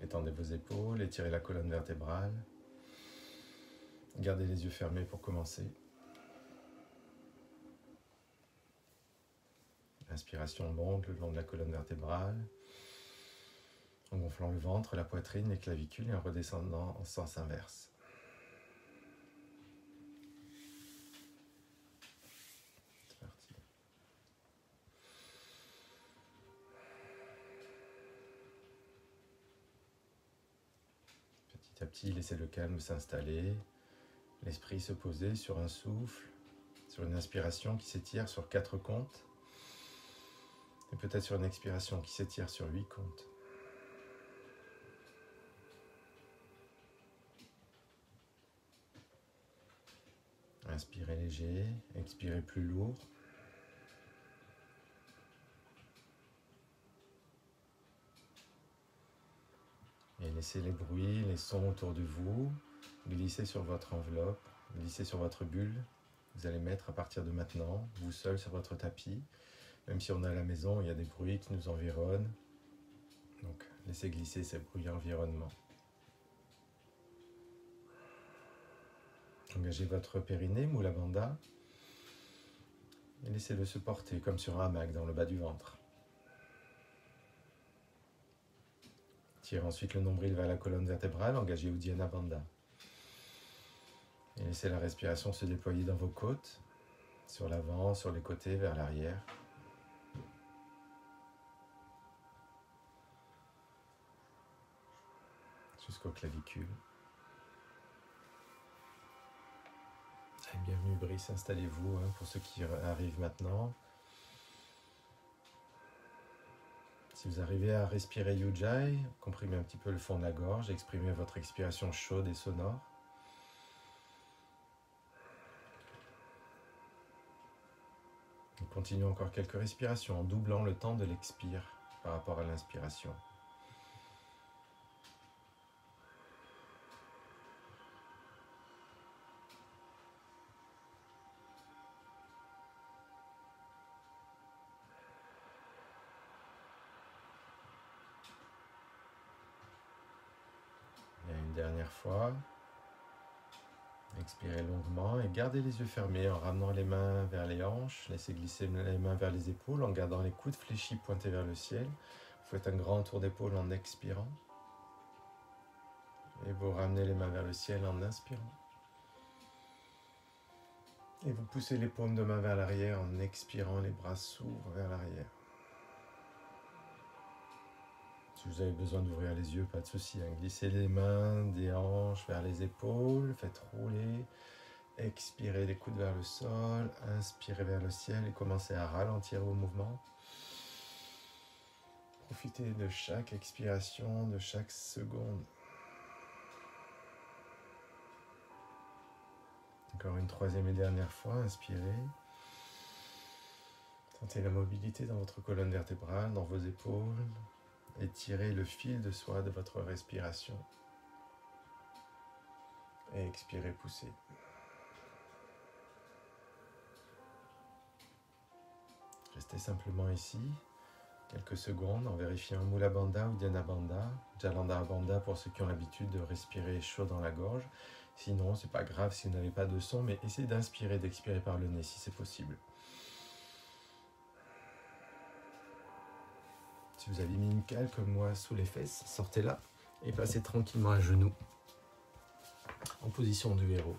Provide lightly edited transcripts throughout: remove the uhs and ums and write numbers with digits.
Étendez vos épaules, étirez la colonne vertébrale. Gardez les yeux fermés pour commencer. Inspiration longue le long de la colonne vertébrale, en gonflant le ventre, la poitrine, les clavicules et en redescendant en sens inverse. C'est parti. Petit à petit, laissez le calme s'installer, l'esprit se poser sur un souffle, sur une inspiration qui s'étire sur 4 comptes, et peut-être sur une expiration qui s'étire sur 8 comptes. Inspirez léger, expirez plus lourd. Et laissez les bruits, les sons autour de vous glisser sur votre enveloppe, glisser sur votre bulle. Vous allez mettre à partir de maintenant, vous seul sur votre tapis. Même si on est à la maison, il y a des bruits qui nous environnent. Donc laissez glisser ces bruits environnement. Engagez votre périnée, Mula Bandha, et laissez-le se porter comme sur un hamac dans le bas du ventre. Tirez ensuite le nombril vers la colonne vertébrale, engagez Uddiyana Bandha. Et laissez la respiration se déployer dans vos côtes, sur l'avant, sur les côtés, vers l'arrière. Jusqu'aux clavicules. Bienvenue Brice, installez-vous pour ceux qui arrivent maintenant. Si vous arrivez à respirer Ujjayi, comprimez un petit peu le fond de la gorge, exprimez votre expiration chaude et sonore. Et continuez encore quelques respirations en doublant le temps de l'expire par rapport à l'inspiration. Dernière fois, expirez longuement et gardez les yeux fermés en ramenant les mains vers les hanches, laissez glisser les mains vers les épaules en gardant les coudes fléchis pointés vers le ciel. Vous faites un grand tour d'épaule en expirant et vous ramenez les mains vers le ciel en inspirant. Et vous poussez les paumes de main vers l'arrière en expirant, les bras s'ouvrent vers l'arrière. Si vous avez besoin d'ouvrir les yeux, pas de souci. Glissez les mains des hanches vers les épaules, faites rouler. Expirez les coudes vers le sol, inspirez vers le ciel et commencez à ralentir vos mouvements. Profitez de chaque expiration, de chaque seconde. Encore une troisième et dernière fois, inspirez. Sentez la mobilité dans votre colonne vertébrale, dans vos épaules. Étirez le fil de soie de votre respiration. Et expirez, poussez. Restez simplement ici, quelques secondes, en vérifiant Mula Bandha ou Uddiyana Bandha, Jalandhara Bandha pour ceux qui ont l'habitude de respirer chaud dans la gorge. Sinon, c'est pas grave si vous n'avez pas de son, mais essayez d'inspirer, d'expirer par le nez si c'est possible. Si vous avez mis une cale comme moi sous les fesses, sortez-la et passez tranquillement à genoux en position de héros.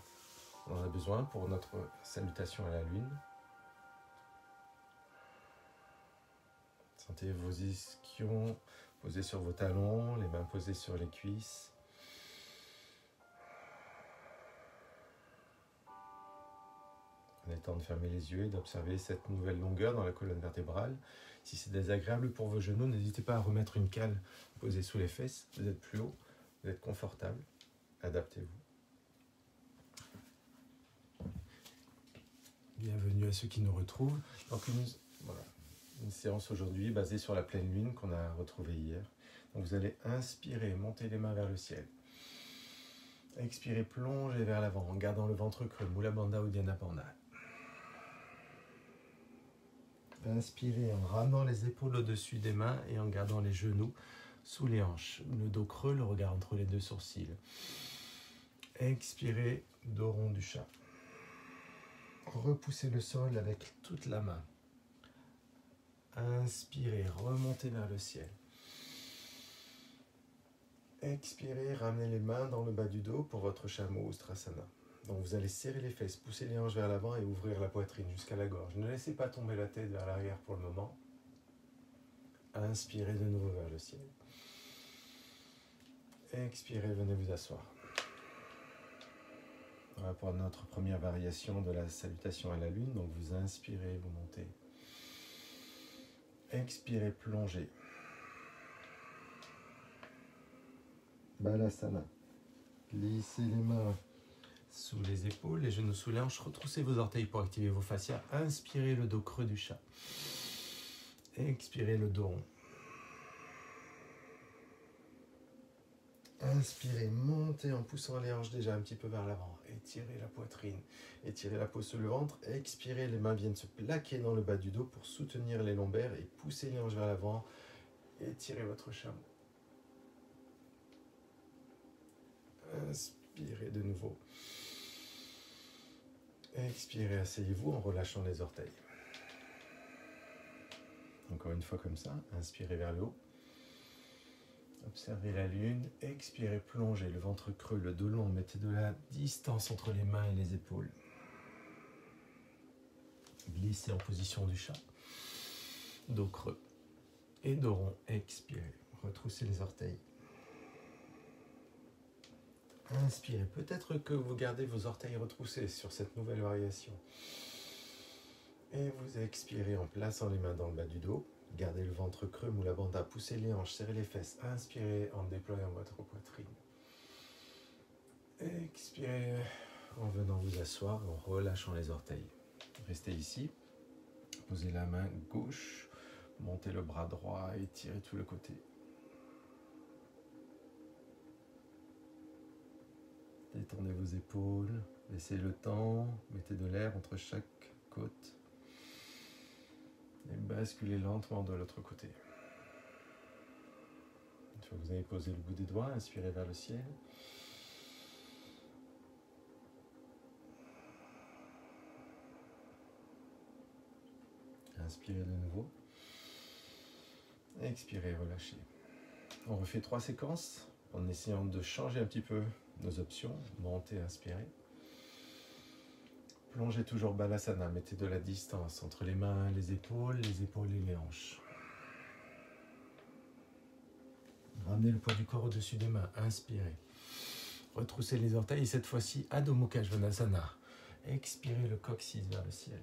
On en a besoin pour notre salutation à la lune. Sentez vos ischions posés sur vos talons, les mains posées sur les cuisses. Il est temps de fermer les yeux et d'observer cette nouvelle longueur dans la colonne vertébrale. Si c'est désagréable pour vos genoux, n'hésitez pas à remettre une cale posée sous les fesses. Vous êtes plus haut, vous êtes confortable. Adaptez-vous. Bienvenue à ceux qui nous retrouvent. Donc une séance aujourd'hui basée sur la pleine lune qu'on a retrouvée hier. Donc vous allez inspirer, monter les mains vers le ciel. Expirez, plongez vers l'avant en gardant le ventre creux, Mula Bandha ou Uddiyana Bandha. Inspirez en ramenant les épaules au-dessus des mains et en gardant les genoux sous les hanches, le dos creux, le regard entre les deux sourcils. Expirez, dos rond du chat. Repoussez le sol avec toute la main. Inspirez, remontez vers le ciel. Expirez, ramenez les mains dans le bas du dos pour votre chameau Ustrasana. Donc vous allez serrer les fesses, pousser les hanches vers l'avant et ouvrir la poitrine jusqu'à la gorge. Ne laissez pas tomber la tête vers l'arrière pour le moment. Inspirez de nouveau vers le ciel. Expirez, venez vous asseoir. Voilà pour notre première variation de la salutation à la lune. Donc vous inspirez, vous montez. Expirez, plongez. Balasana. Glissez les mains sous les épaules, les genoux sous les hanches. Retroussez vos orteils pour activer vos fascias. Inspirez le dos creux du chat. Expirez le dos rond. Inspirez, montez en poussant les hanches déjà un petit peu vers l'avant. Étirez la poitrine, étirez la peau sur le ventre. Expirez, les mains viennent se plaquer dans le bas du dos pour soutenir les lombaires et pousser les hanches vers l'avant. Étirez votre chameau. Inspirez de nouveau. Expirez, asseyez-vous en relâchant les orteils. Encore une fois comme ça, inspirez vers le haut. Observez la lune, expirez, plongez, le ventre creux, le dos long, mettez de la distance entre les mains et les épaules. Glissez en position du chat. Dos creux et dos rond, expirez. Retroussez les orteils. Inspirez. Peut-être que vous gardez vos orteils retroussés sur cette nouvelle variation. Et vous expirez en plaçant les mains dans le bas du dos. Gardez le ventre creux, moule la bandha, poussez les hanches, serrez les fesses. Inspirez en déployant votre poitrine. Expirez en venant vous asseoir, en relâchant les orteils. Restez ici. Posez la main gauche, montez le bras droit, étirez tout le côté. Détendez vos épaules, laissez le temps, mettez de l'air entre chaque côte. Et basculez lentement de l'autre côté. Une fois que vous avez posé le bout des doigts, inspirez vers le ciel. Inspirez de nouveau. Expirez, relâchez. On refait 3 séquences en essayant de changer un petit peu nos options. Montez, inspirez. Plongez toujours Balasana, mettez de la distance entre les mains et les épaules et les hanches. Ramenez le poids du corps au-dessus des mains, inspirez. Retroussez les orteils et cette fois-ci Adho Mukha Svanasana. Expirez le coccyx vers le ciel.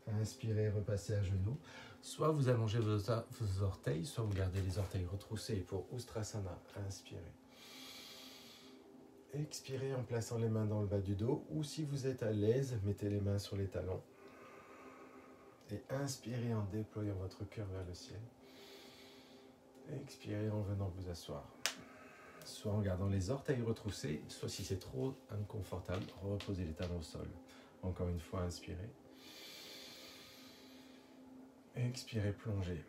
Inspirez, repassez à genoux. Soit vous allongez vos orteils, soit vous gardez les orteils retroussés pour Ustrasana. Inspirez. Expirez en plaçant les mains dans le bas du dos ou si vous êtes à l'aise, mettez les mains sur les talons. Et inspirez en déployant votre cœur vers le ciel. Expirez en venant vous asseoir. Soit en gardant les orteils retroussés, soit si c'est trop inconfortable, reposez les talons au sol. Encore une fois, inspirez. Expirez, plongez.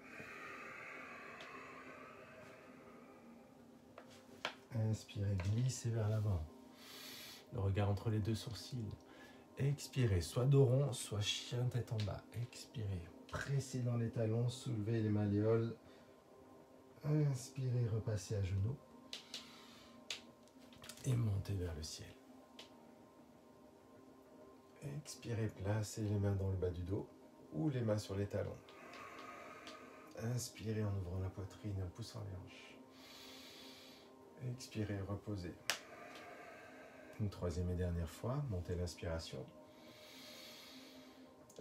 Inspirez, glissez vers l'avant. Le regard entre les deux sourcils. Expirez, soit dos rond, soit chien tête en bas. Expirez, pressez dans les talons, soulevez les malléoles. Inspirez, repassez à genoux. Et montez vers le ciel. Expirez, placez les mains dans le bas du dos ou les mains sur les talons. Inspirez en ouvrant la poitrine et en poussant les hanches. Expirez, reposez. Une troisième et dernière fois, montez l'inspiration.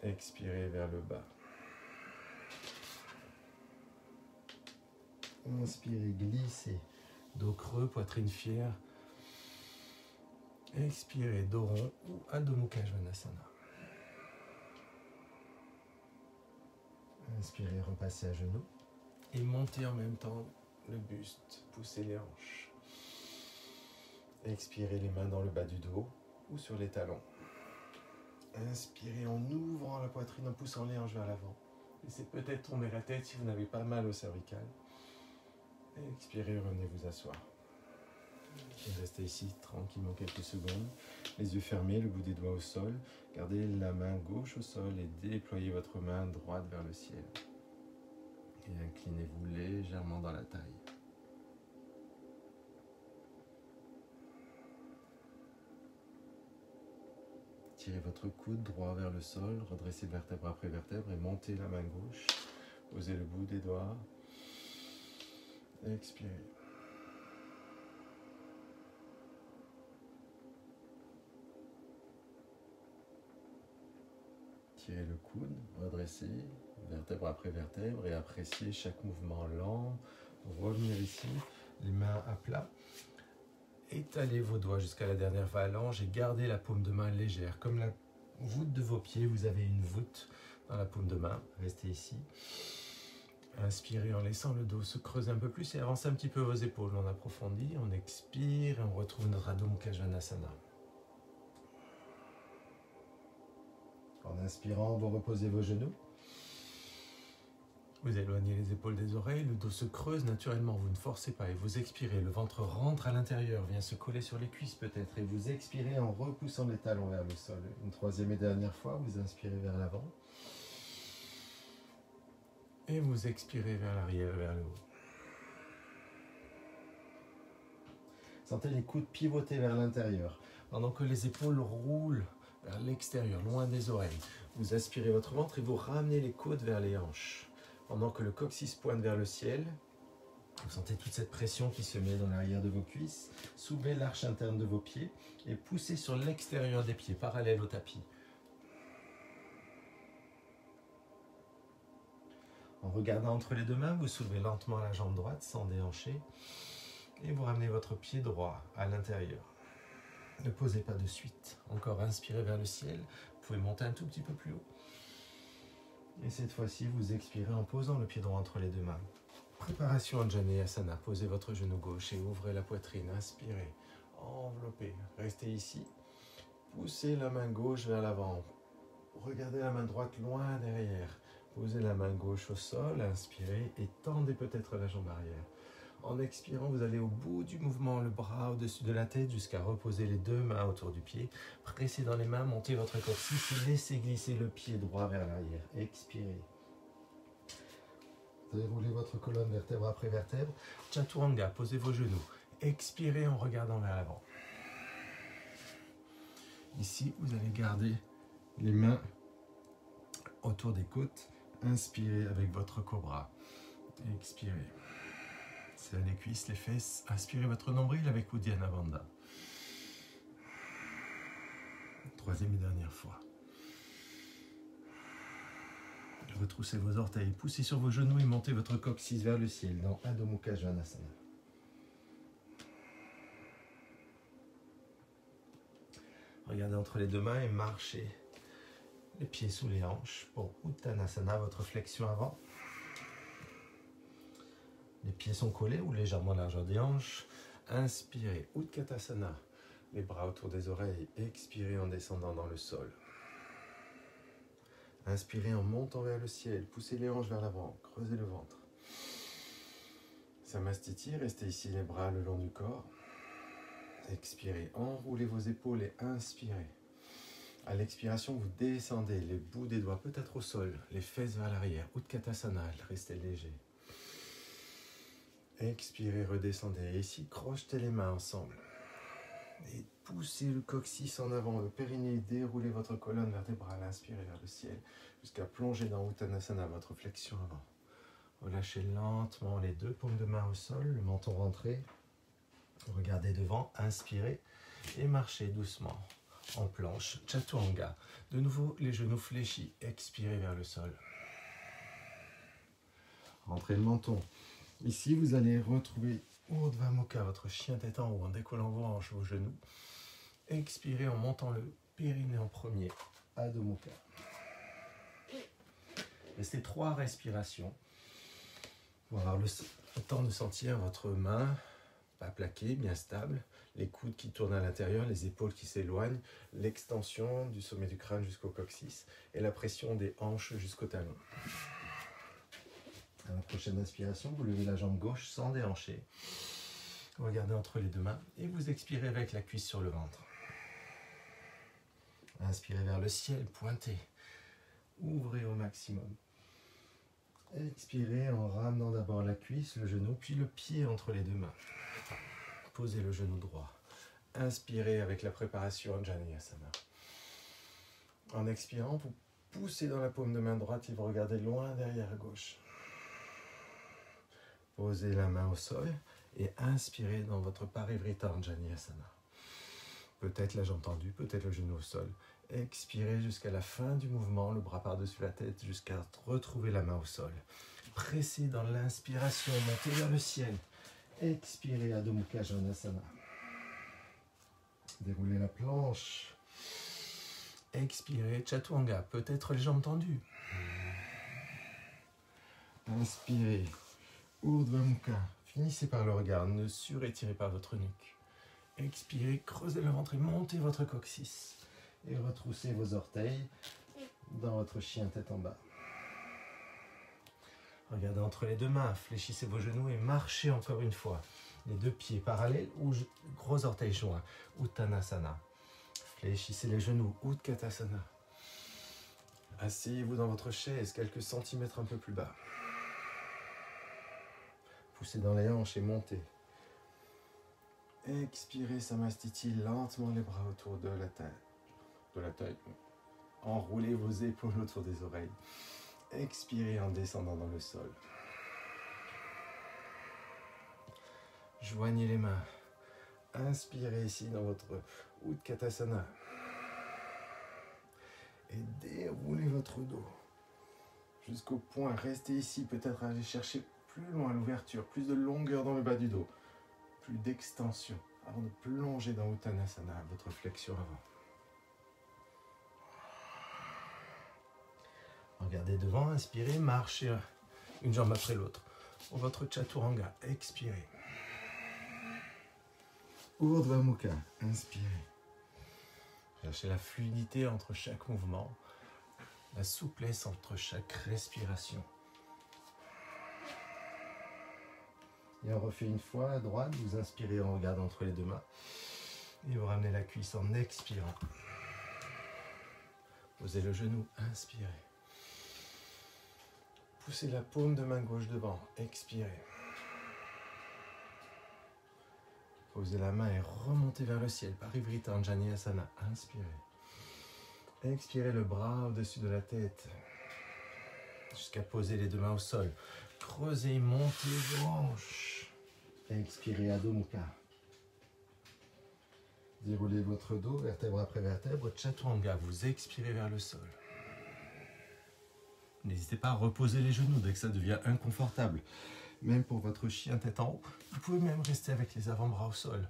Expirez vers le bas. Inspirez, glissez. Dos creux, poitrine fière. Expirez, dos rond ou Adho Mukha Svanasana. Inspirez, repassez à genoux. Et montez en même temps le buste, poussez les hanches. Expirez les mains dans le bas du dos ou sur les talons. Inspirez en ouvrant la poitrine, en poussant les hanches vers l'avant. Laissez peut-être tomber la tête si vous n'avez pas mal au cervical. Expirez, revenez vous asseoir. Et restez ici tranquillement quelques secondes. Les yeux fermés, le bout des doigts au sol. Gardez la main gauche au sol et déployez votre main droite vers le ciel. Et inclinez-vous légèrement dans la taille. Tirez votre coude droit vers le sol, redressez vertèbre après vertèbre et montez la main gauche. Posez le bout des doigts. Expirez. Tirez le coude, redressez, vertèbre après vertèbre et appréciez chaque mouvement lent. Revenir ici, les mains à plat. Étalez vos doigts jusqu'à la dernière phalange et gardez la paume de main légère. Comme la voûte de vos pieds, vous avez une voûte dans la paume de main. Restez ici. Inspirez en laissant le dos se creuser un peu plus et avancez un petit peu vos épaules. On approfondit, on expire et on retrouve notre Adho Mukha Svanasana. En inspirant, vous reposez vos genoux. Vous éloignez les épaules des oreilles, le dos se creuse naturellement, vous ne forcez pas et vous expirez. Le ventre rentre à l'intérieur, vient se coller sur les cuisses peut-être et vous expirez en repoussant les talons vers le sol. Une troisième et dernière fois, vous inspirez vers l'avant. Et vous expirez vers l'arrière, vers le haut. Sentez les coudes pivoter vers l'intérieur, pendant que les épaules roulent vers l'extérieur, loin des oreilles. Vous aspirez votre ventre et vous ramenez les coudes vers les hanches. Pendant que le coccyx pointe vers le ciel, vous sentez toute cette pression qui se met dans l'arrière de vos cuisses. Soulevez l'arche interne de vos pieds et poussez sur l'extérieur des pieds, parallèle au tapis. En regardant entre les deux mains, vous soulevez lentement la jambe droite sans déhancher et vous ramenez votre pied droit à l'intérieur. Ne posez pas de suite. Encore inspirez vers le ciel. Vous pouvez monter un tout petit peu plus haut. Et cette fois-ci, vous expirez en posant le pied droit entre les deux mains. Préparation Anjaneyasana. Posez votre genou gauche et ouvrez la poitrine. Inspirez. Enveloppez. Restez ici. Poussez la main gauche vers l'avant. Regardez la main droite loin derrière. Posez la main gauche au sol. Inspirez et tendez peut-être la jambe arrière. En expirant, vous allez au bout du mouvement, le bras au-dessus de la tête jusqu'à reposer les deux mains autour du pied. Pressez dans les mains, montez votre coccyx et laissez glisser le pied droit vers l'arrière. Expirez. Déroulez votre colonne vertèbre après vertèbre. Chaturanga, posez vos genoux. Expirez en regardant vers l'avant. Ici, vous allez garder les mains autour des côtes. Inspirez avec votre cobra. Expirez. C'est les cuisses, les fesses. Inspirez votre nombril avec Uddiyana Bandha. Troisième et dernière fois. Retroussez vos orteils, poussez sur vos genoux et montez votre coccyx vers le ciel dans Adho Mukha Svanasana. Regardez entre les deux mains et marchez les pieds sous les hanches pour Uttanasana, votre flexion avant. Les pieds sont collés ou légèrement à la largeur des hanches. Inspirez, Utkatasana, les bras autour des oreilles. Expirez en descendant dans le sol. Inspirez en montant vers le ciel. Poussez les hanches vers l'avant. Creusez le ventre. Samastiti, restez ici les bras le long du corps. Expirez, enroulez vos épaules et inspirez. À l'expiration, vous descendez les bouts des doigts peut-être au sol, les fesses vers l'arrière. Utkatasana, restez léger. Expirez, redescendez. Et ici, crochetez les mains ensemble. Et poussez le coccyx en avant, le périnée, déroulez votre colonne vertébrale, inspirez vers le ciel, jusqu'à plonger dans Uttanasana, votre flexion avant. Relâchez lentement les deux paumes de main au sol, le menton rentré. Regardez devant, inspirez et marchez doucement en planche, Chaturanga. De nouveau, les genoux fléchis, expirez vers le sol. Rentrez le menton. Ici, vous allez retrouver Urdhva Mukha, votre chien tête en haut, en décollant vos hanches, vos genoux. Expirez en montant le périnée en premier, Adho Mukha. Restez 3 respirations pour avoir le temps de sentir votre main pas plaquée, bien stable, les coudes qui tournent à l'intérieur, les épaules qui s'éloignent, l'extension du sommet du crâne jusqu'au coccyx et la pression des hanches jusqu'au talon. À la prochaine inspiration, vous levez la jambe gauche sans déhancher. Regardez entre les deux mains et vous expirez avec la cuisse sur le ventre. Inspirez vers le ciel, pointez. Ouvrez au maximum. Expirez en ramenant d'abord la cuisse, le genou, puis le pied entre les deux mains. Posez le genou droit. Inspirez avec la préparation Anjaneyasana. En expirant, vous poussez dans la paume de main droite et vous regardez loin derrière à gauche. Posez la main au sol et inspirez dans votre Parivrita Anjaneyasana. Peut-être la jambe tendue, peut-être le genou au sol. Expirez jusqu'à la fin du mouvement, le bras par-dessus la tête, jusqu'à retrouver la main au sol. Pressez dans l'inspiration, montez vers le ciel. Expirez Adho Mukha Svanasana. Déroulez la planche. Expirez Chaturanga, peut-être les jambes tendues. Inspirez Urdhva Mukha. Finissez par le regard, ne surétirez pas votre nuque. Expirez, creusez le ventre et montez votre coccyx. Et retroussez vos orteils dans votre chien tête en bas. Regardez entre les deux mains, fléchissez vos genoux et marchez encore une fois. Les deux pieds parallèles ou gros orteils joints. Uttanasana. Fléchissez les genoux. Utkatasana. Asseyez-vous dans votre chaise quelques centimètres un peu plus bas. Poussez dans les hanches et montez. Expirez Samastiti, lentement les bras autour de la taille. Enroulez vos épaules autour des oreilles. Expirez en descendant dans le sol. Joignez les mains. Inspirez ici dans votre Utkatasana. Et déroulez votre dos jusqu'au point. Restez ici, peut-être aller chercher plus loin l'ouverture, plus de longueur dans le bas du dos, plus d'extension avant de plonger dans Uttanasana, votre flexion avant. Regardez devant, inspirez, marchez une jambe après l'autre. Votre Chaturanga, expirez. Urdhva Mukha, inspirez. Cherchez la fluidité entre chaque mouvement, la souplesse entre chaque respiration. Et on refait une fois à droite, vous inspirez en regardant entre les deux mains. Et vous ramenez la cuisse en expirant. Posez le genou, inspirez. Poussez la paume de main gauche devant, expirez. Posez la main et remontez vers le ciel, Parivrita Anjaneyasana, inspirez. Expirez le bras au-dessus de la tête, jusqu'à poser les deux mains au sol. Creusez, montez vos hanches. Expirez Adho Mukha. Déroulez votre dos, vertèbre après vertèbre, Chaturanga, vous expirez vers le sol. N'hésitez pas à reposer les genoux dès que ça devient inconfortable. Même pour votre chien tête en haut, vous pouvez même rester avec les avant-bras au sol.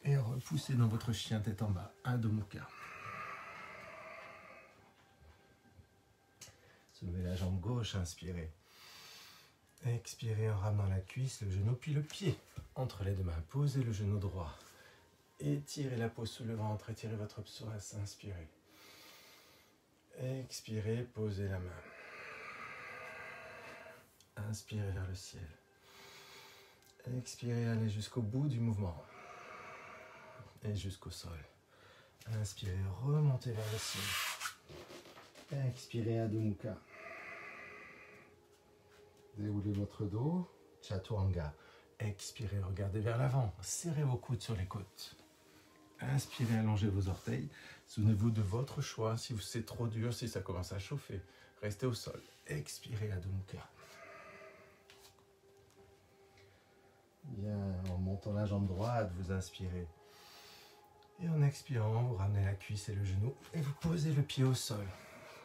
Et repousser dans votre chien tête en bas, Adho Mukha. Soulevez la jambe gauche, inspirez. Expirez en ramenant la cuisse, le genou, puis le pied entre les deux mains. Posez le genou droit. Étirez la peau sous le ventre, étirez votre psoas, inspirez. Expirez, posez la main. Inspirez vers le ciel. Expirez, allez jusqu'au bout du mouvement. Et jusqu'au sol. Inspirez, remontez vers le ciel. Expirez Adho Mukha. Déroulez votre dos. Chaturanga. Expirez, regardez vers l'avant. Serrez vos coudes sur les côtes. Inspirez, allongez vos orteils. Souvenez-vous de votre choix. Si c'est trop dur, si ça commence à chauffer, restez au sol. Expirez Adho Mukha. Bien, en montant la jambe droite, vous inspirez. Et en expirant, vous ramenez la cuisse et le genou. Et vous posez le pied au sol.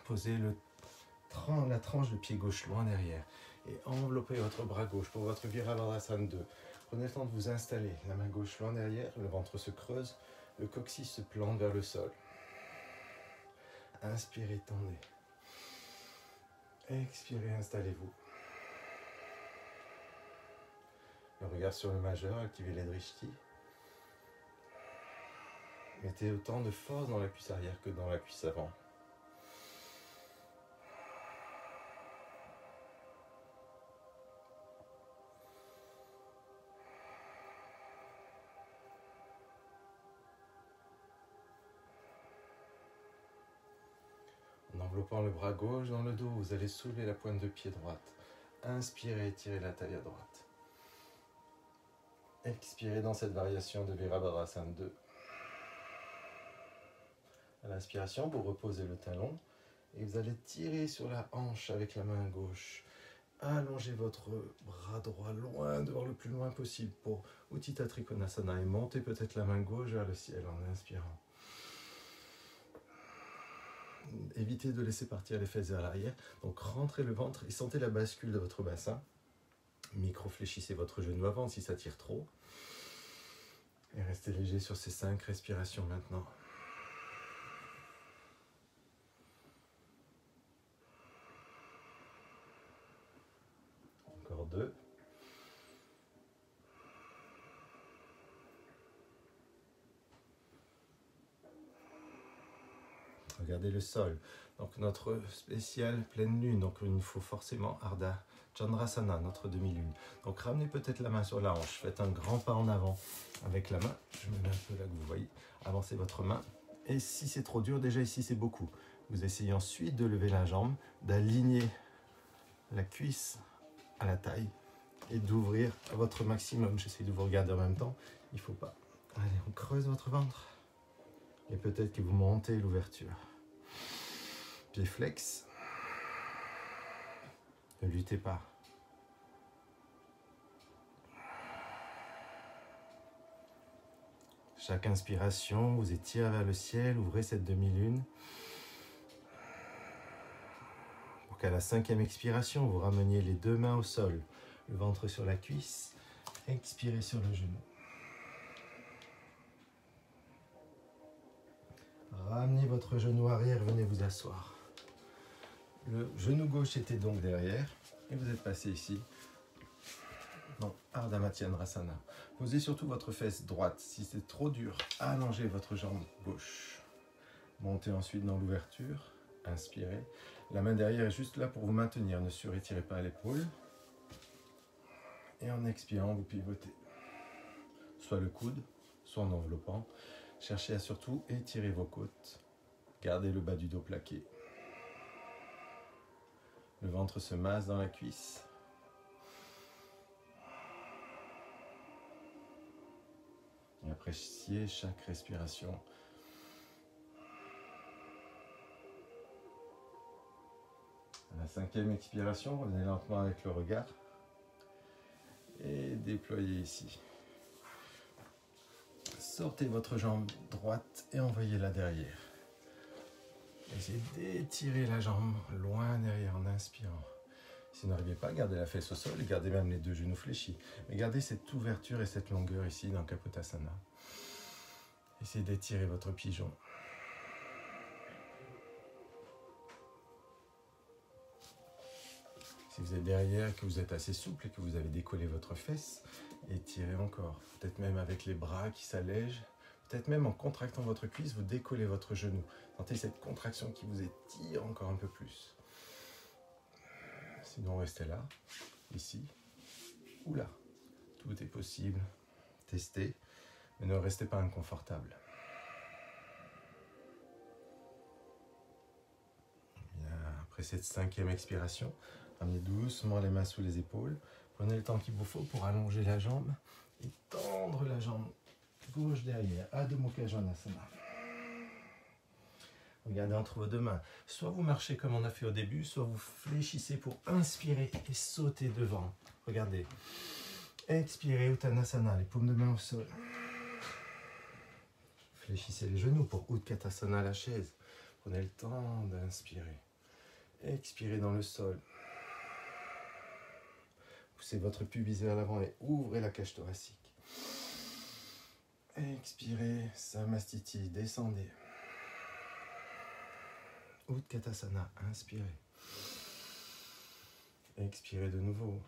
Posez la tranche de pied gauche loin derrière. Et enveloppez votre bras gauche pour votre Virabhadrasana 2. Prenez le temps de vous installer. La main gauche loin derrière, le ventre se creuse, le coccyx se plante vers le sol. Inspirez, tendez. Expirez, installez-vous. Le regard sur le majeur, activez les drishti. Mettez autant de force dans la cuisse arrière que dans la cuisse avant. Enveloppant le bras gauche dans le dos, vous allez soulever la pointe de pied droite. Inspirez, étirez la taille à droite. Expirez dans cette variation de Virabhadrasana 2. À l'inspiration, vous reposez le talon et vous allez tirer sur la hanche avec la main gauche. Allongez votre bras droit loin, devant le plus loin possible pour Utthita Trikonasana et montez peut-être la main gauche vers le ciel en inspirant. Évitez de laisser partir les fesses vers l'arrière. Donc rentrez le ventre et sentez la bascule de votre bassin. Micro-fléchissez votre genou avant si ça tire trop. Et restez léger sur ces 5 respirations maintenant. Encore 2. Regardez le sol. Donc notre spécial pleine lune. Donc il nous faut forcément Ardha Chandrasana, notre demi-lune. Donc ramenez peut-être la main sur la hanche. Faites un grand pas en avant avec la main. Je me mets un peu là que vous voyez. Avancez votre main. Et si c'est trop dur, déjà ici c'est beaucoup. Vous essayez ensuite de lever la jambe, d'aligner la cuisse à la taille et d'ouvrir à votre maximum. J'essaie de vous regarder en même temps. Il ne faut pas. Allez, on creuse votre ventre. Et peut-être que vous montez l'ouverture. Pied flex. Ne luttez pas. Chaque inspiration, vous étirez vers le ciel, ouvrez cette demi-lune. Pour qu'à la 5e expiration, vous rameniez les 2 mains au sol, le ventre sur la cuisse, expirez sur le genou. Ramenez votre genou arrière, venez vous asseoir. Le genou gauche était donc derrière et vous êtes passé ici. Donc, Ardha Matsyendrasana. Posez surtout votre fesse droite. Si c'est trop dur, allongez votre jambe gauche. Montez ensuite dans l'ouverture. Inspirez. La main derrière est juste là pour vous maintenir. Ne surétirez pas l'épaule. Et en expirant, vous pivotez. Soit le coude, soit en enveloppant. Cherchez à surtout étirer vos côtes. Gardez le bas du dos plaqué. Le ventre se masse dans la cuisse. Et appréciez chaque respiration. À la 5e expiration, revenez lentement avec le regard. Et déployez ici. Sortez votre jambe droite et envoyez-la derrière. Essayez d'étirer la jambe loin derrière en inspirant. Si vous n'arrivez pas, gardez la fesse au sol et gardez même les 2 genoux fléchis. Mais gardez cette ouverture et cette longueur ici dans Kapotasana. Essayez d'étirer votre pigeon. Si vous êtes derrière, que vous êtes assez souple et que vous avez décollé votre fesse, étirez encore. Peut-être même avec les bras qui s'allègent. Peut-être même en contractant votre cuisse, vous décollez votre genou. Sentez cette contraction qui vous étire encore un peu plus. Sinon, restez là, ici ou là. Tout est possible. Testez, mais ne restez pas inconfortable. Bien, après cette 5e expiration, amenez doucement les mains sous les épaules. Prenez le temps qu'il vous faut pour allonger la jambe et tendre la jambe gauche derrière. Adho Mukha Svanasana. Regardez entre vos 2 mains. Soit vous marchez comme on a fait au début, soit vous fléchissez pour inspirer et sauter devant. Regardez. Expirez Uttanasana, les paumes de main au sol. Fléchissez les genoux pour Utkatasana, la chaise. Prenez le temps d'inspirer. Expirez dans le sol. Poussez votre pubis vers l'avant et ouvrez la cage thoracique. Expirez, Samastiti, descendez. Utkatasana, inspirez. Expirez de nouveau.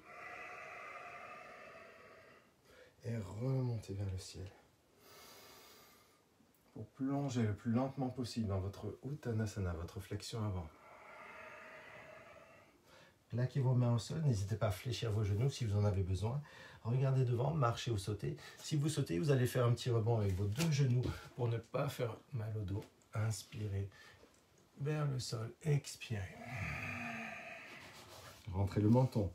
Et remontez vers le ciel. Pour plonger le plus lentement possible dans votre Uttanasana, votre flexion avant. Plaquez vos mains au sol, n'hésitez pas à fléchir vos genoux si vous en avez besoin. Regardez devant, marchez ou sautez. Si vous sautez, vous allez faire un petit rebond avec vos 2 genoux pour ne pas faire mal au dos. Inspirez. vers le sol. Expirez. Rentrez le menton.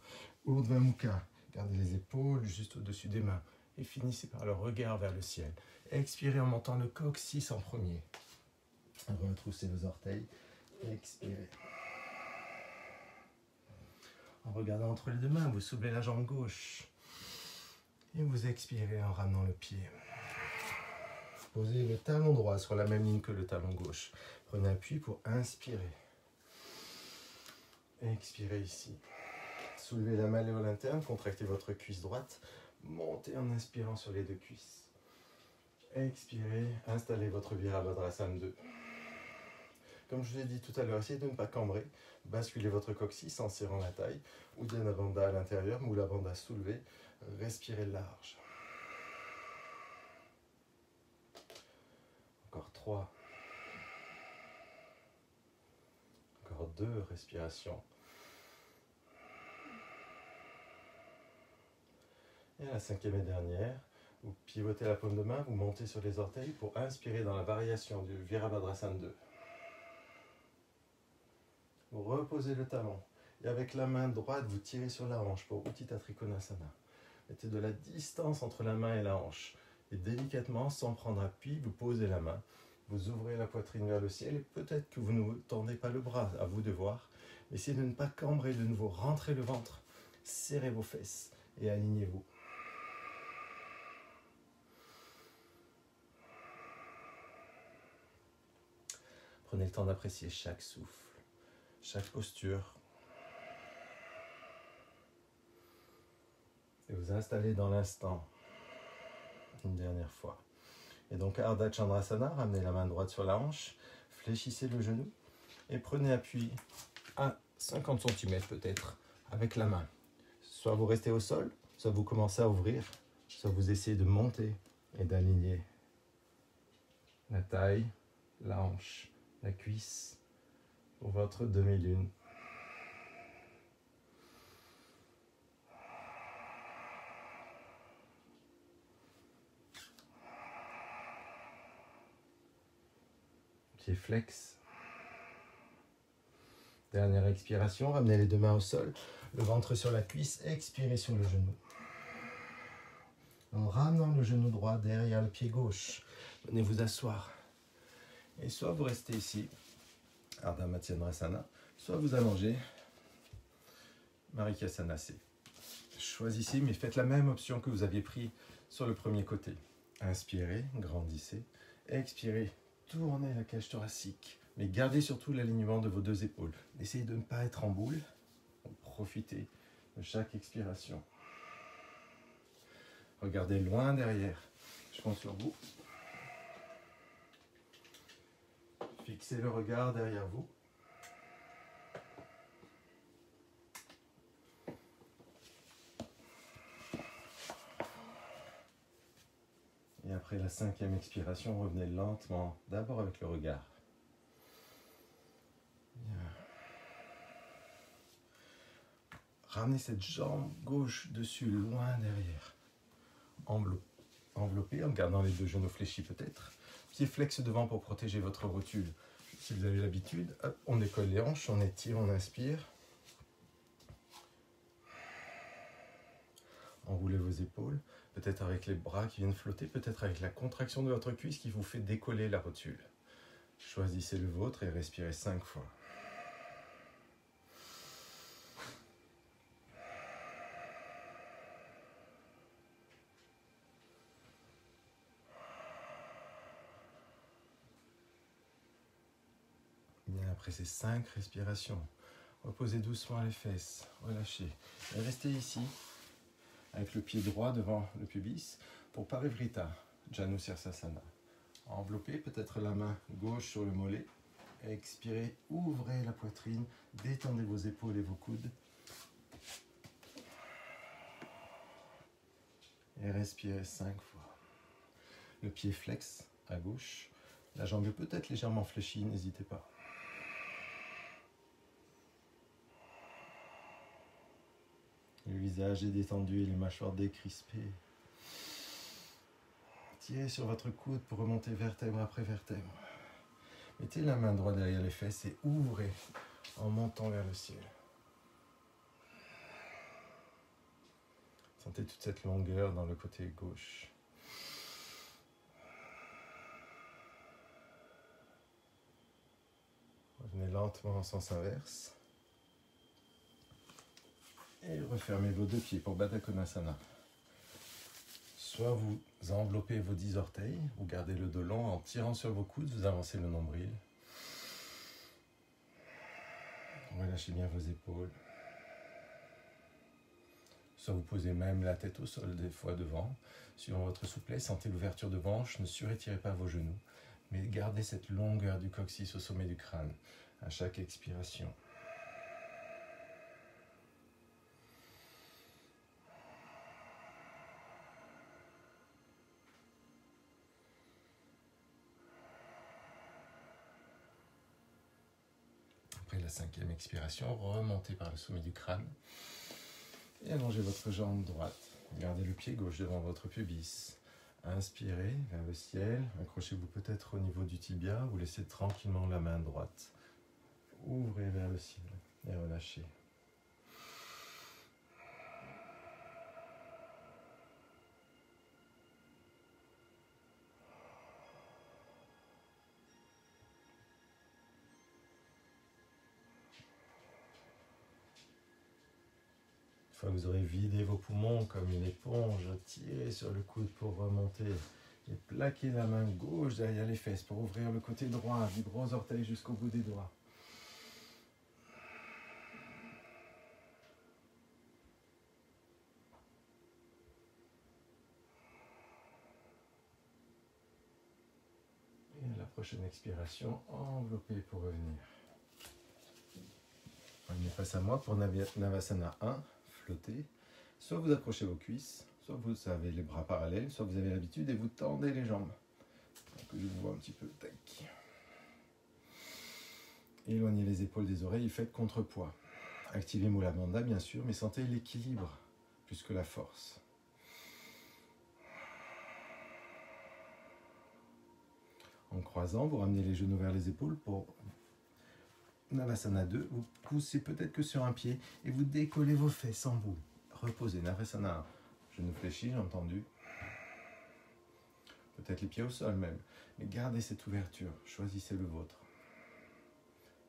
Urdhva Mukha. Gardez les épaules juste au-dessus des mains. Et finissez par le regard vers le ciel. Expirez en montant le coccyx en premier. Retroussez vos orteils. Expirez. En regardant entre les deux mains, vous soulevez la jambe gauche. Et vous expirez en ramenant le pied. Posez le talon droit sur la même ligne que le talon gauche. Prenez appui pour inspirer. Expirez ici. Soulevez la malléole interne, contractez votre cuisse droite. Montez en inspirant sur les deux cuisses. Expirez, installez votre Virabhadrasana 2. Comme je vous l'ai dit tout à l'heure, essayez de ne pas cambrer. Basculez votre coccyx en serrant la taille. Uddiyana Bandha à l'intérieur, Mula Bandha soulevé. Respirez large. Encore 3. Encore 2 respirations. Et la 5e et dernière, vous pivotez la paume de main, vous montez sur les orteils pour inspirer dans la variation du Virabhadrasana 2. Vous reposez le talon et avec la main droite, vous tirez sur la hanche pour Utthita Trikonasana. Mettez de la distance entre la main et la hanche. Et délicatement, sans prendre appui, vous posez la main. Vous ouvrez la poitrine vers le ciel et peut-être que vous ne tendez pas le bras, à vous de voir. Essayez de ne pas cambrer de nouveau. Rentrez le ventre, serrez vos fesses et alignez-vous. Prenez le temps d'apprécier chaque souffle, chaque posture. Et vous installez dans l'instant. Une dernière fois. Et donc Ardha Chandrasana, ramenez la main droite sur la hanche, fléchissez le genou et prenez appui à 50 cm peut-être avec la main. Soit vous restez au sol, soit vous commencez à ouvrir, soit vous essayez de monter et d'aligner la taille, la hanche, la cuisse pour votre demi-lune. Pied flex. Dernière expiration, ramenez les deux mains au sol, le ventre sur la cuisse, expirez sur le genou. En ramenant le genou droit derrière le pied gauche, venez vous asseoir. Et soit vous restez ici, Ardha Matsyendrasana, soit vous allongez, Marikasana C. Choisissez, mais faites la même option que vous aviez pris sur le premier côté. Inspirez, grandissez, expirez. Tournez la cage thoracique, mais gardez surtout l'alignement de vos deux épaules. Essayez de ne pas être en boule. Profitez de chaque expiration. Regardez loin derrière. Je compte sur vous. Fixez le regard derrière vous. Et après la 5e expiration, revenez lentement, d'abord avec le regard. Bien. Ramenez cette jambe gauche dessus, loin derrière. Enveloppez en gardant les deux genoux fléchis peut-être. Pied flex devant pour protéger votre rotule. Si vous avez l'habitude, hop, on décolle les hanches, on étire, on inspire. Enroulez vos épaules, peut-être avec les bras qui viennent flotter, peut-être avec la contraction de votre cuisse qui vous fait décoller la rotule. Choisissez le vôtre et respirez 5 fois. Bien, après ces 5 respirations, reposez doucement les fesses, relâchez. Et restez ici, avec le pied droit devant le pubis, pour Parivrita, Janu Sirsasana. Enveloppez peut-être la main gauche sur le mollet. Expirez, ouvrez la poitrine, détendez vos épaules et vos coudes. Et respirez 5 fois. Le pied flex à gauche, la jambe peut être légèrement fléchie, n'hésitez pas. Le visage est détendu et les mâchoires décrispées. Tirez sur votre coude pour remonter vertèbre après vertèbre. Mettez la main droite derrière les fesses et ouvrez en montant vers le ciel. Sentez toute cette longueur dans le côté gauche. Revenez lentement en sens inverse. Et refermez vos deux pieds pour Baddha Konasana. Soit vous enveloppez vos 10 orteils, vous gardez le dos long en tirant sur vos coudes, vous avancez le nombril. Relâchez bien vos épaules. Soit vous posez même la tête au sol des fois devant. Suivant votre souplesse, sentez l'ouverture de hanche, ne surétirez pas vos genoux, mais gardez cette longueur du coccyx au sommet du crâne à chaque expiration. Après la 5e expiration, remontez par le sommet du crâne et allongez votre jambe droite. Gardez le pied gauche devant votre pubis. Inspirez vers le ciel, accrochez-vous peut-être au niveau du tibia ou laissez tranquillement la main droite. Ouvrez vers le ciel et relâchez. Une fois que vous aurez vidé vos poumons comme une éponge, tirez sur le coude pour remonter et plaquez la main gauche derrière les fesses pour ouvrir le côté droit du gros orteil jusqu'au bout des doigts. Et à la prochaine expiration, enveloppez pour revenir. Revenez face à moi pour Navasana 1, flottez. Soit vous accrochez vos cuisses, soit vous avez les bras parallèles, soit vous avez l'habitude et vous tendez les jambes. Donc je vous vois un petit peu. Tac. Éloignez les épaules des oreilles et faites contrepoids. Activez Mula Bandha bien sûr, mais sentez l'équilibre plus que la force. En croisant, vous ramenez les genoux vers les épaules pour Navasana 2. Vous poussez peut-être que sur un pied et vous décollez vos fesses en bout. Reposez. Navasana 1. Genou fléchi, j'ai entendu. Peut-être les pieds au sol même. Mais gardez cette ouverture. Choisissez le vôtre.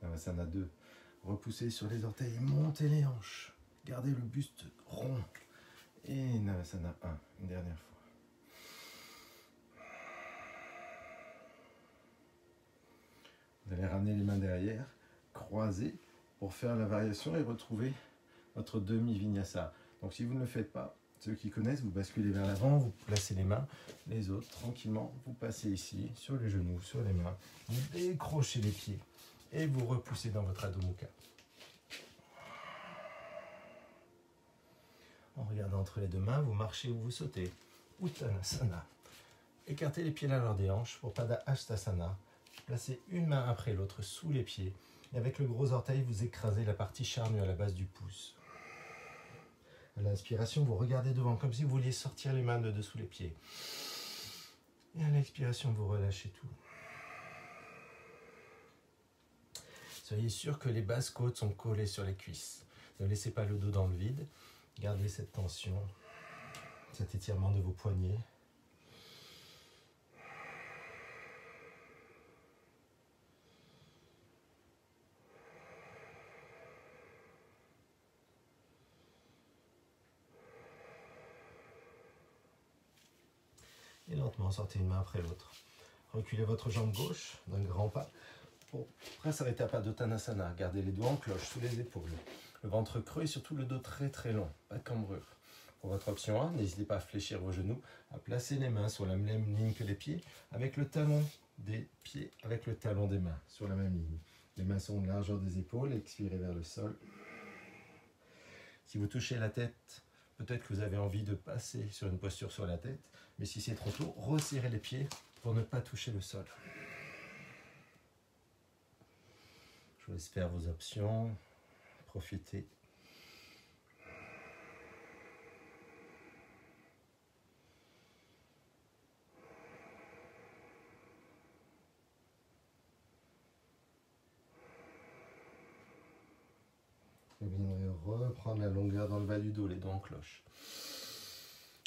Navasana 2. Repoussez sur les orteils et montez les hanches. Gardez le buste rond. Et Navasana 1. Une dernière fois. Vous allez ramener les mains derrière, croiser pour faire la variation et retrouver votre demi-vinyasa. Donc si vous ne le faites pas, ceux qui connaissent, vous basculez vers l'avant, vous placez les mains, les autres tranquillement, vous passez ici, sur les genoux, sur les mains, vous décrochez les pieds et vous repoussez dans votre Adho Mukha. En regardant entre les deux mains, vous marchez ou vous sautez. Uttanasana. Écartez les pieds la largeur des hanches pour Pada Hastasana. Placez une main après l'autre sous les pieds et avec le gros orteil, vous écrasez la partie charnue à la base du pouce. À l'inspiration, vous regardez devant comme si vous vouliez sortir les mains de dessous les pieds. Et à l'expiration, vous relâchez tout. Soyez sûr que les basses côtes sont collées sur les cuisses. Ne laissez pas le dos dans le vide. Gardez cette tension, cet étirement de vos poignets. Et lentement, sortez une main après l'autre. Reculez votre jambe gauche d'un grand pas pour s'arrêter à Padottanasana. Gardez les doigts en cloche sous les épaules. Le ventre creux et surtout le dos très très long. Pas de cambrure. Pour votre option 1, n'hésitez pas à fléchir vos genoux, à placer les mains sur la même ligne que les pieds, avec le talon des pieds, avec le talon des mains sur la même ligne. Les mains sont de largeur des épaules, expirez vers le sol. Si vous touchez la tête, peut-être que vous avez envie de passer sur une posture sur la tête, mais si c'est trop tôt, resserrez les pieds pour ne pas toucher le sol. Je vous laisse faire vos options, profitez. Vous viendrez reprendre la longueur dans le bas du dos, les dos en cloche.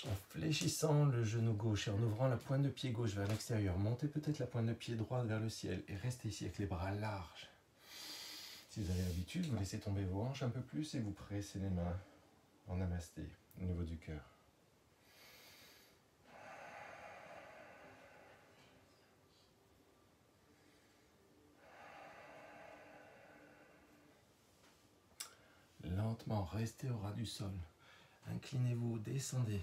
En fléchissant le genou gauche et en ouvrant la pointe de pied gauche vers l'extérieur, montez peut-être la pointe de pied droite vers le ciel et restez ici avec les bras larges. Si vous avez l'habitude, vous laissez tomber vos hanches un peu plus et vous pressez les mains en namasté au niveau du cœur. Lentement, restez au ras du sol. Inclinez-vous, descendez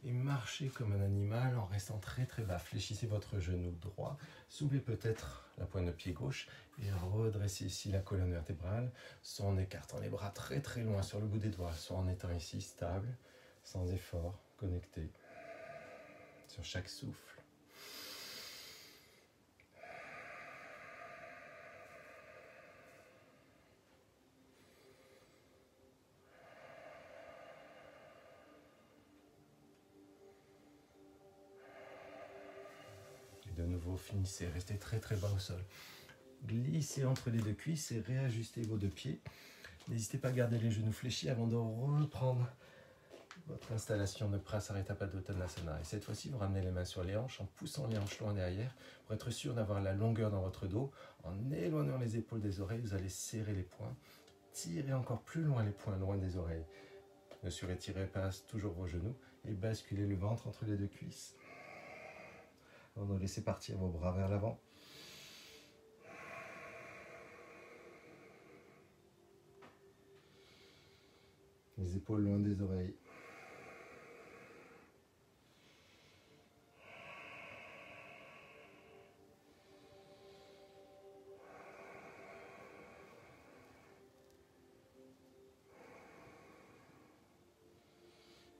et marchez comme un animal en restant très très bas. Fléchissez votre genou droit, soulevez peut-être la pointe de pied gauche et redressez ici la colonne vertébrale, soit en écartant les bras très très loin sur le bout des doigts, soit en étant ici stable, sans effort, connecté sur chaque souffle. De nouveau, finissez, restez très très bas au sol. Glissez entre les deux cuisses et réajustez vos deux pieds. N'hésitez pas à garder les genoux fléchis avant de reprendre votre installation de Prasarita Padottanasana. Et cette fois-ci, vous ramenez les mains sur les hanches en poussant les hanches loin derrière pour être sûr d'avoir la longueur dans votre dos. En éloignant les épaules des oreilles, vous allez serrer les poings. Tirez encore plus loin les poings, loin des oreilles. Ne surétirez pas toujours vos genoux et basculez le ventre entre les deux cuisses. On va laisser partir vos bras vers l'avant. Les épaules loin des oreilles.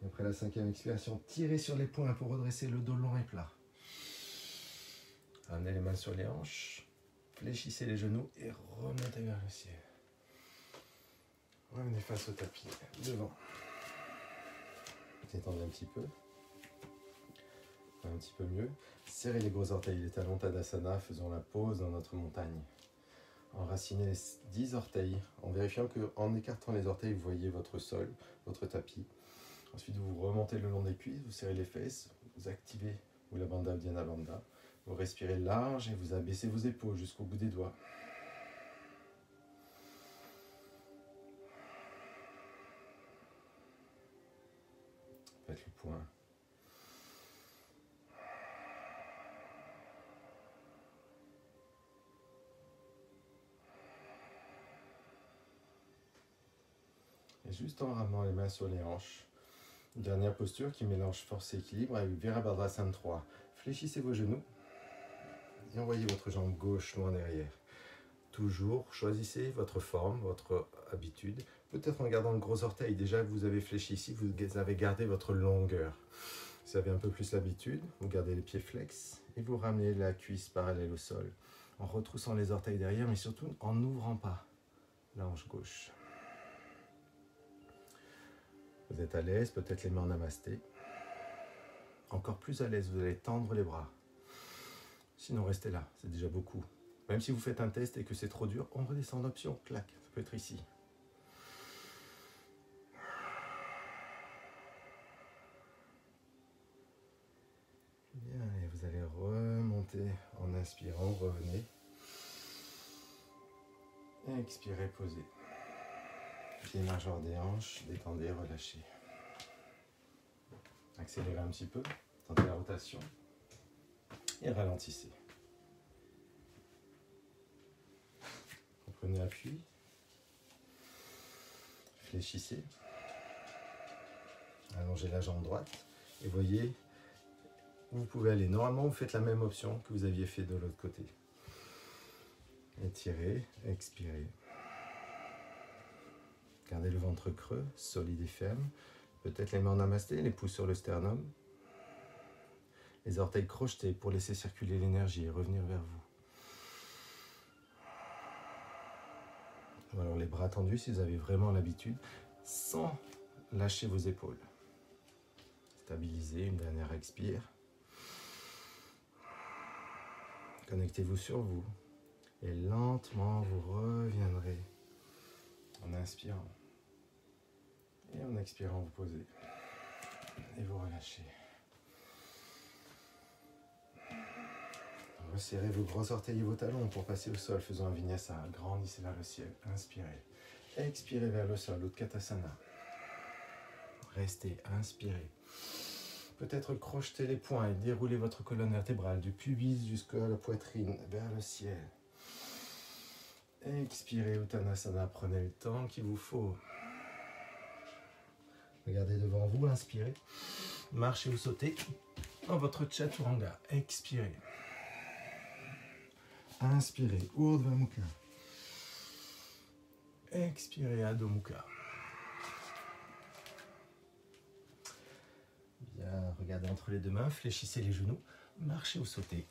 Et après la cinquième expiration, tirez sur les poings pour redresser le dos long et plat. Ramenez les mains sur les hanches, fléchissez les genoux et remontez vers le ciel. Revenez face au tapis, devant. Détendez un petit peu mieux. Serrez les gros orteils, les talons Tadasana, faisons la pause dans notre montagne. Enracinez les 10 orteils, en vérifiant qu'en écartant les orteils, vous voyez votre sol, votre tapis. Ensuite, vous remontez le long des cuisses, vous serrez les fesses, vous activez Ula Bandha, Uddiyana Bandha. Vous respirez large et vous abaissez vos épaules jusqu'au bout des doigts. Faites le point. Et juste en ramenant les mains sur les hanches, une dernière posture qui mélange force et équilibre avec Virabhadrasana 3. Fléchissez vos genoux et envoyez votre jambe gauche loin derrière. Toujours, choisissez votre forme, votre habitude. Peut-être en gardant le gros orteil. Déjà que vous avez fléchi ici, vous avez gardé votre longueur. Vous avez un peu plus l'habitude, vous gardez les pieds flex et vous ramenez la cuisse parallèle au sol. En retroussant les orteils derrière, mais surtout en n'ouvrant pas la hanche gauche. Vous êtes à l'aise, peut-être les mains en namasté. Encore plus à l'aise, vous allez tendre les bras. Sinon, restez là, c'est déjà beaucoup. Même si vous faites un test et que c'est trop dur, on redescend d'option, clac, ça peut être ici. Bien, et vous allez remonter en inspirant, revenez. Et expirez, posez. Pieds majeurs des hanches, détendez, relâchez. Accélérez un petit peu, tentez la rotation et ralentissez. Prenez appui, fléchissez, allongez la jambe droite et voyez où vous pouvez aller. Normalement, vous faites la même option que vous aviez fait de l'autre côté. Étirez, expirez. Gardez le ventre creux, solide et ferme. Peut-être les mains en namasté, les pouces sur le sternum. Les orteils crochetés pour laisser circuler l'énergie et revenir vers vous. Ou alors les bras tendus si vous avez vraiment l'habitude, sans lâcher vos épaules. Stabilisez, une dernière expire. Connectez-vous sur vous et lentement vous reviendrez En inspirant. Et en expirant, vous posez. Et vous relâchez. Resserrez vos gros orteils et vos talons pour passer au sol, faisant un vinyasa. Grandissez vers le ciel. Inspirez. Expirez vers le sol, Utkatasana. Restez, inspirez. Peut-être crochetez les poings et déroulez votre colonne vertébrale du pubis jusqu'à la poitrine, vers le ciel. Expirez, Uttanasana. Prenez le temps qu'il vous faut. Regardez devant vous, inspirez. Marchez ou sautez dans votre Chaturanga. Expirez. Inspirez, Urdhva Mukha. Expirez, Adho Mukha. Bien, regardez entre les deux mains, fléchissez les genoux, marchez ou sautez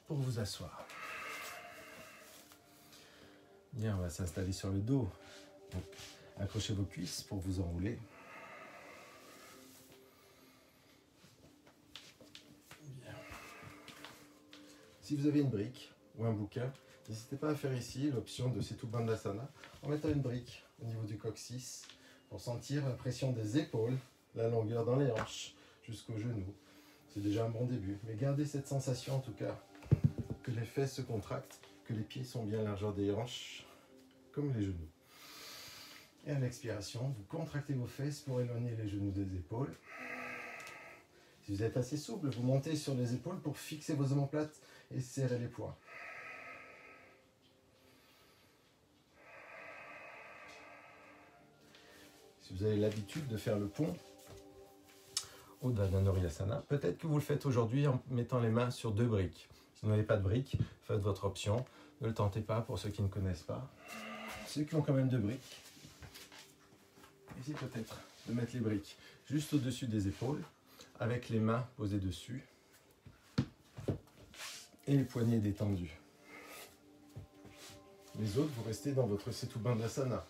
pour vous asseoir. Bien, on va s'installer sur le dos. Donc, accrochez vos cuisses pour vous enrouler. Bien. Si vous avez une brique ou un bouquin, n'hésitez pas à faire ici l'option de Setu Bandhasana en mettant une brique au niveau du coccyx pour sentir la pression des épaules, la longueur dans les hanches jusqu'aux genoux. C'est déjà un bon début, mais gardez cette sensation en tout cas que les fesses se contractent, que les pieds sont bien à la largeur des hanches comme les genoux. Et à l'expiration, vous contractez vos fesses pour éloigner les genoux des épaules. Si vous êtes assez souple, vous montez sur les épaules pour fixer vos omoplates et serrer les poings. Si vous avez l'habitude de faire le pont au Dhanuriyasana, peut-être que vous le faites aujourd'hui en mettant les mains sur deux briques. Si vous n'avez pas de briques, faites votre option. Ne le tentez pas pour ceux qui ne connaissez pas. Ceux qui ont quand même deux briques, essayez peut-être de mettre les briques juste au-dessus des épaules, avec les mains posées dessus et les poignets détendus. Les autres, vous restez dans votre Setu Bandhasana.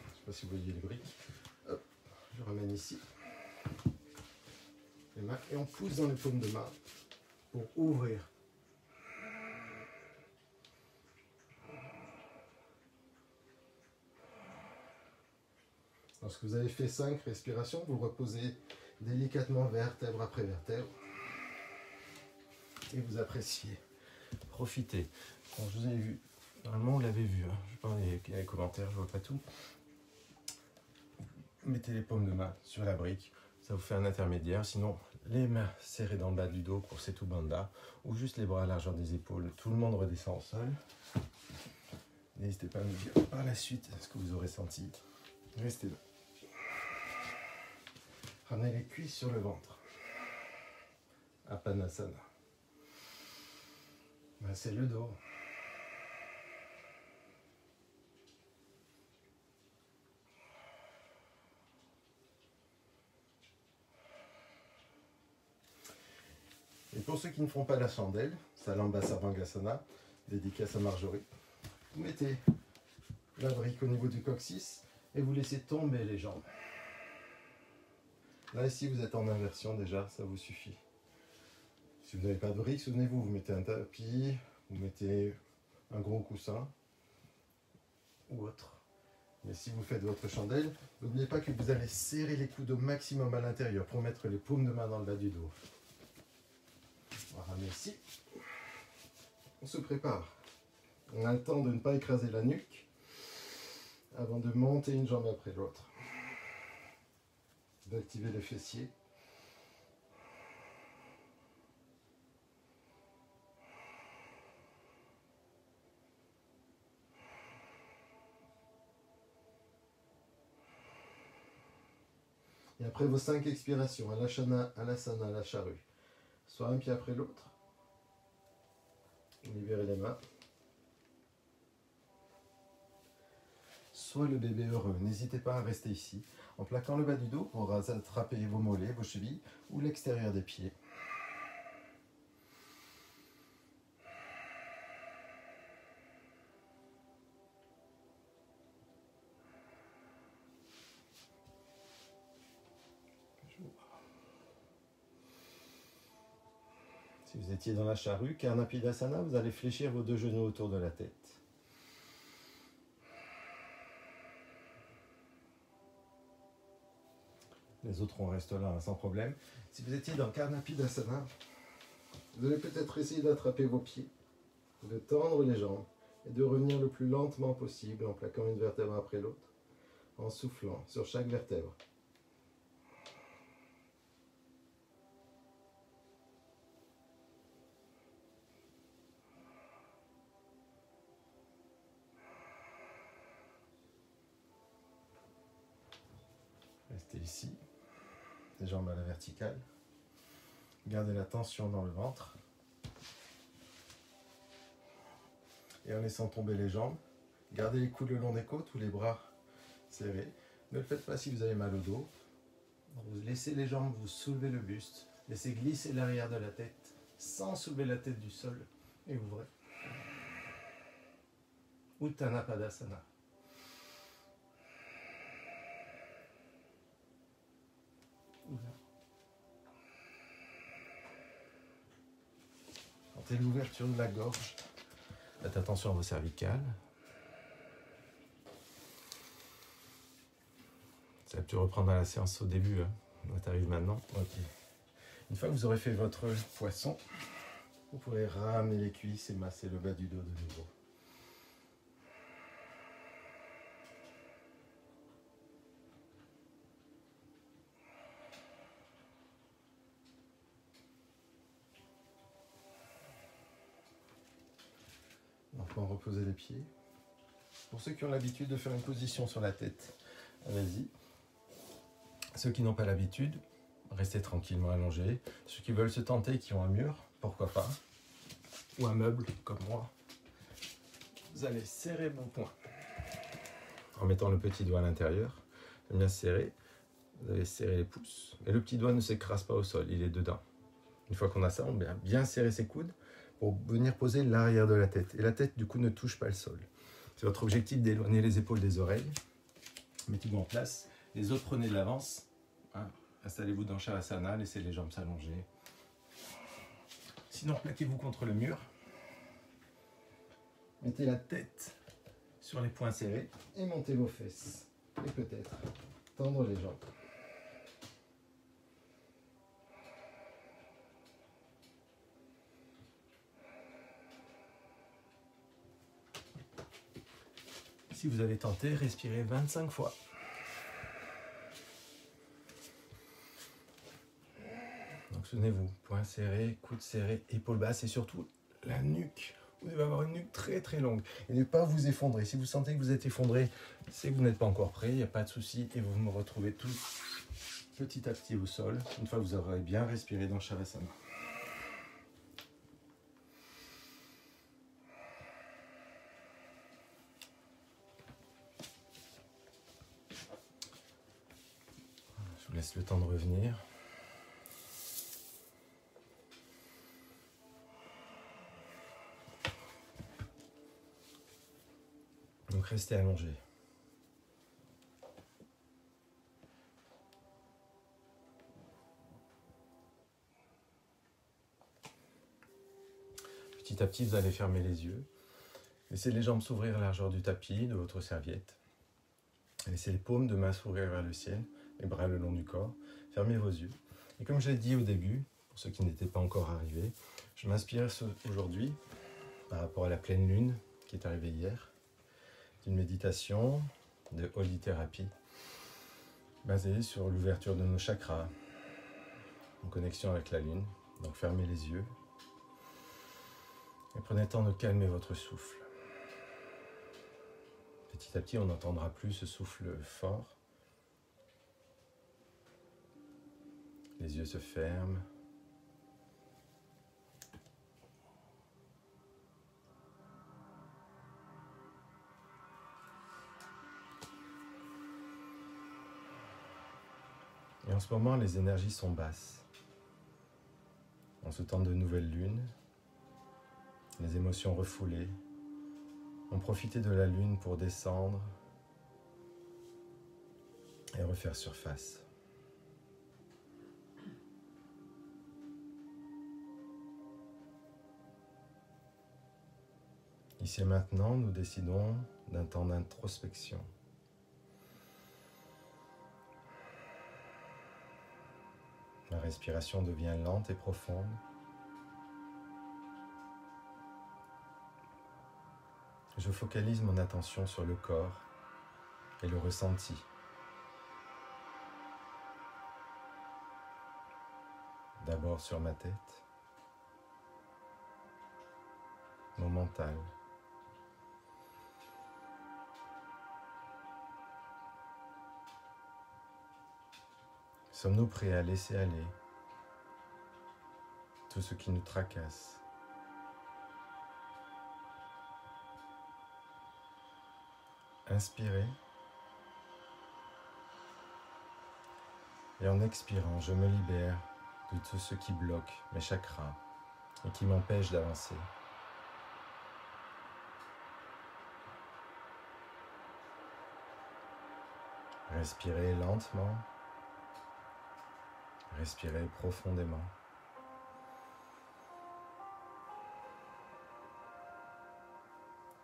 Je ne sais pas si vous voyez les briques. Hop, je ramène ici les mains et on pousse dans les paumes de main pour ouvrir. Lorsque vous avez fait 5 respirations, vous reposez délicatement vertèbre après vertèbre et vous appréciez. Profitez. Bon, je vous ai vu, normalement vous l'avez vu, hein. Je sais pas, il y a les commentaires, je vois pas tout. Mettez les paumes de main sur la brique, ça vous fait un intermédiaire. Sinon, les mains serrées dans le bas du dos pour Setu Bandha ou juste les bras à la largeur des épaules. Tout le monde redescend au sol. N'hésitez pas à me dire par la suite ce que vous aurez senti. Restez là. Ramenez les cuisses sur le ventre. Apanasana. Massez le dos. Et pour ceux qui ne font pas la chandelle, Salamba Sarvangasana, dédicace à Marjorie, vous mettez la brique au niveau du coccyx et vous laissez tomber les jambes. Là, ici, vous êtes en inversion déjà, ça vous suffit. Si vous n'avez pas de brique, souvenez-vous, vous mettez un tapis, vous mettez un gros coussin ou autre. Mais si vous faites votre chandelle, n'oubliez pas que vous allez serrer les coudes au maximum à l'intérieur pour mettre les paumes de main dans le bas du dos. On va ramener ici. On se prépare. On a le temps de ne pas écraser la nuque avant de monter une jambe après l'autre. D'activer les fessiers. Et après vos 5 expirations, Alashana, Alasana, la charrue, soit un pied après l'autre. Libérez les mains. Soit le bébé heureux. N'hésitez pas à rester ici, en plaquant le bas du dos pour attraper vos mollets, vos chevilles ou l'extérieur des pieds. Si vous étiez dans la charrue, Karnapidasana, vous allez fléchir vos deux genoux autour de la tête. Les autres, on reste là, hein, sans problème. Si vous étiez dans Karnapidasana, vous allez peut-être essayer d'attraper vos pieds, de tendre les jambes et de revenir le plus lentement possible en plaquant une vertèbre après l'autre, en soufflant sur chaque vertèbre. Restez ici, les jambes à la verticale. Gardez la tension dans le ventre. Et en laissant tomber les jambes, gardez les coudes le long des côtes ou les bras serrés. Ne le faites pas si vous avez mal au dos. Vous laissez les jambes, vous soulevez le buste. Laissez glisser l'arrière de la tête sans soulever la tête du sol. Et ouvrez. Utthana Padasana. Sentez l'ouverture de la gorge. Faites attention à vos cervicales. Ça va pu reprendre à la séance au début. Hein. Tu arrives maintenant. Ok. Une fois que vous aurez fait votre poisson, vous pourrez ramener les cuisses et masser le bas du dos de nouveau. Enfin, reposer les pieds. Pour ceux qui ont l'habitude de faire une position sur la tête, allez-y. Ceux qui n'ont pas l'habitude, restez tranquillement allongés. Ceux qui veulent se tenter, qui ont un mur, pourquoi pas, ou un meuble comme moi, vous allez serrer vos poings en mettant le petit doigt à l'intérieur, bien serré. Vous allez serrer les pouces et le petit doigt ne s'écrase pas au sol, il est dedans. Une fois qu'on a ça, on va bien serrer ses coudes pour venir poser l'arrière de la tête. Et la tête, du coup, ne touche pas le sol. C'est votre objectif d'éloigner les épaules des oreilles. Mettez-vous en place. Les autres, prenez de l'avance. Hein. Installez-vous dans Shavasana, laissez les jambes s'allonger. Sinon, plaquez-vous contre le mur. Mettez la tête sur les poings serrés et montez vos fesses. Et peut-être tendre les jambes. Si vous avez tenté, respirez 25 fois. Donc souvenez-vous, poings serrés, coudes serrés, épaules basses et surtout la nuque. Vous devez avoir une nuque très très longue et ne pas vous effondrer. Si vous sentez que vous êtes effondré, c'est que vous n'êtes pas encore prêt, il n'y a pas de souci et vous me retrouvez tout petit à petit au sol, une fois que vous aurez bien respiré dans Shavasana. Je vous laisse le temps de revenir. Donc restez allongé. Petit à petit, vous allez fermer les yeux. Laissez les jambes s'ouvrir à la largeur du tapis, de votre serviette. Laissez les paumes de main s'ouvrir vers le ciel, les bras le long du corps. Fermez vos yeux. Et comme je l'ai dit au début, pour ceux qui n'étaient pas encore arrivés, je m'inspire aujourd'hui, par rapport à la pleine lune qui est arrivée hier, d'une méditation de Holy Therapy, basée sur l'ouverture de nos chakras, en connexion avec la lune. Donc fermez les yeux et prenez le temps de calmer votre souffle. Petit à petit, on n'entendra plus ce souffle fort. Les yeux se ferment. Et en ce moment, les énergies sont basses. En ce temps de nouvelle lune, les émotions refoulées, on profitait de la lune pour descendre et refaire surface. Ici et maintenant, nous décidons d'un temps d'introspection. respiration devient lente et profonde. Je focalise mon attention sur le corps et le ressenti. D'abord sur ma tête, mon mental. Sommes-nous prêts à laisser aller tout ce qui nous tracasse? Inspirez. Et en expirant, je me libère de tout ce qui bloque mes chakras et qui m'empêche d'avancer. Respirez lentement. Respirez profondément.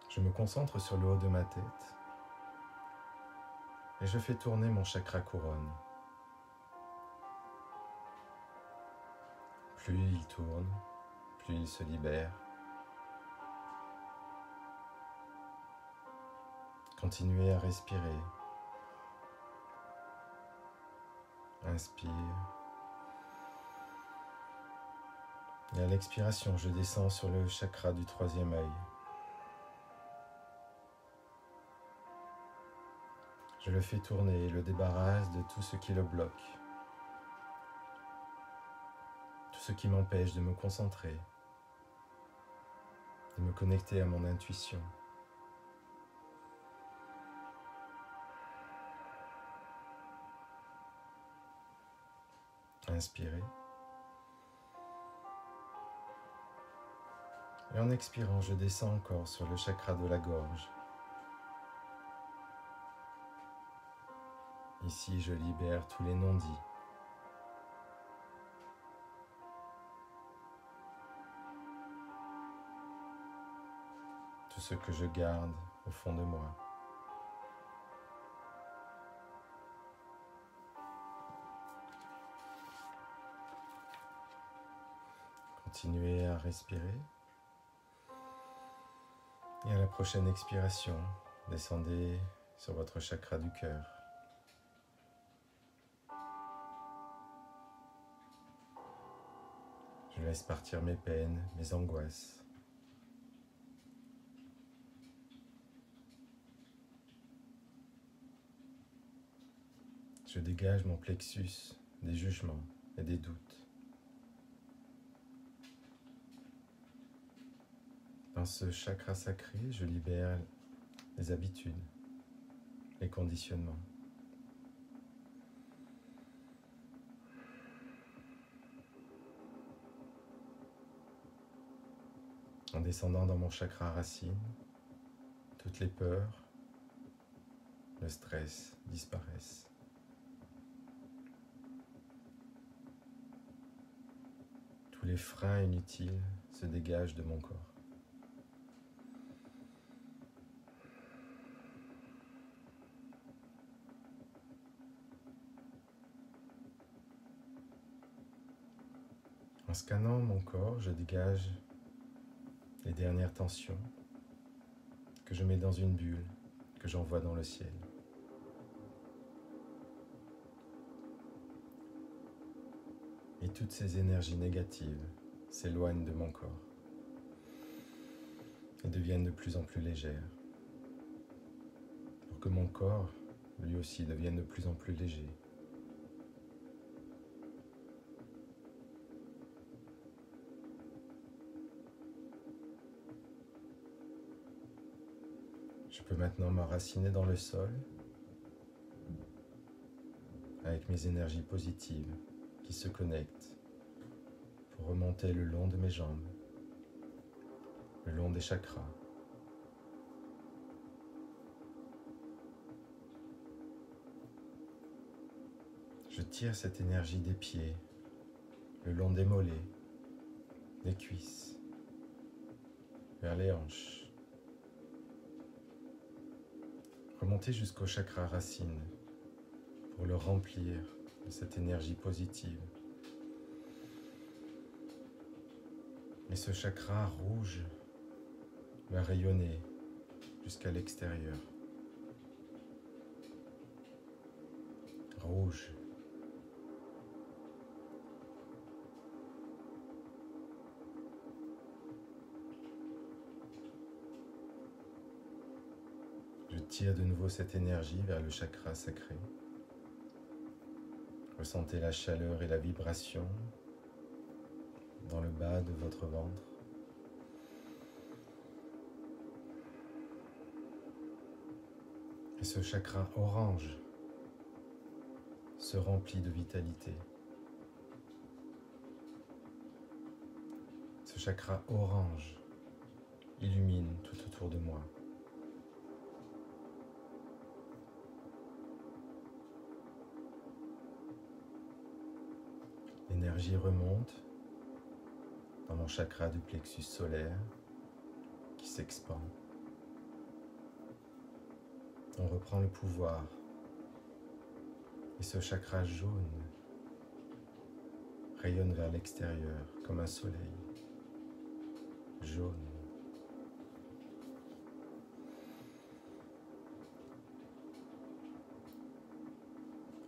Je me concentre sur le haut de ma tête et je fais tourner mon chakra couronne. Plus il tourne, plus il se libère. Continuez à respirer. Inspire. Et à l'expiration, je descends sur le chakra du troisième œil. Je le fais tourner et le débarrasse de tout ce qui le bloque. Tout ce qui m'empêche de me concentrer, de me connecter à mon intuition. Inspirez. Et en expirant, je descends encore sur le chakra de la gorge. Ici, je libère tous les non-dits. Tout ce que je garde au fond de moi. Continuez à respirer. Et à la prochaine expiration, descendez sur votre chakra du cœur. Je laisse partir mes peines, mes angoisses. Je dégage mon plexus des jugements et des doutes. Dans ce chakra sacré, je libère les habitudes, les conditionnements. En descendant dans mon chakra racine, toutes les peurs, le stress disparaissent. Tous les freins inutiles se dégagent de mon corps. En scannant mon corps, je dégage les dernières tensions que je mets dans une bulle, que j'envoie dans le ciel. Et toutes ces énergies négatives s'éloignent de mon corps et deviennent de plus en plus légères, pour que mon corps, lui aussi, devienne de plus en plus léger. Je peux maintenant m'enraciner dans le sol avec mes énergies positives qui se connectent pour remonter le long de mes jambes, le long des chakras. Je tire cette énergie des pieds, le long des mollets, des cuisses, vers les hanches. Remonter jusqu'au chakra racine pour le remplir de cette énergie positive Et ce chakra rouge va rayonner jusqu'à l'extérieur. Rouge. Je tire de nouveau cette énergie vers le chakra sacré. Ressentez la chaleur et la vibration dans le bas de votre ventre. Et ce chakra orange se remplit de vitalité. Ce chakra orange illumine tout autour de moi. L'énergie remonte dans mon chakra du plexus solaire qui s'expand. On reprend le pouvoir et ce chakra jaune rayonne vers l'extérieur comme un soleil jaune.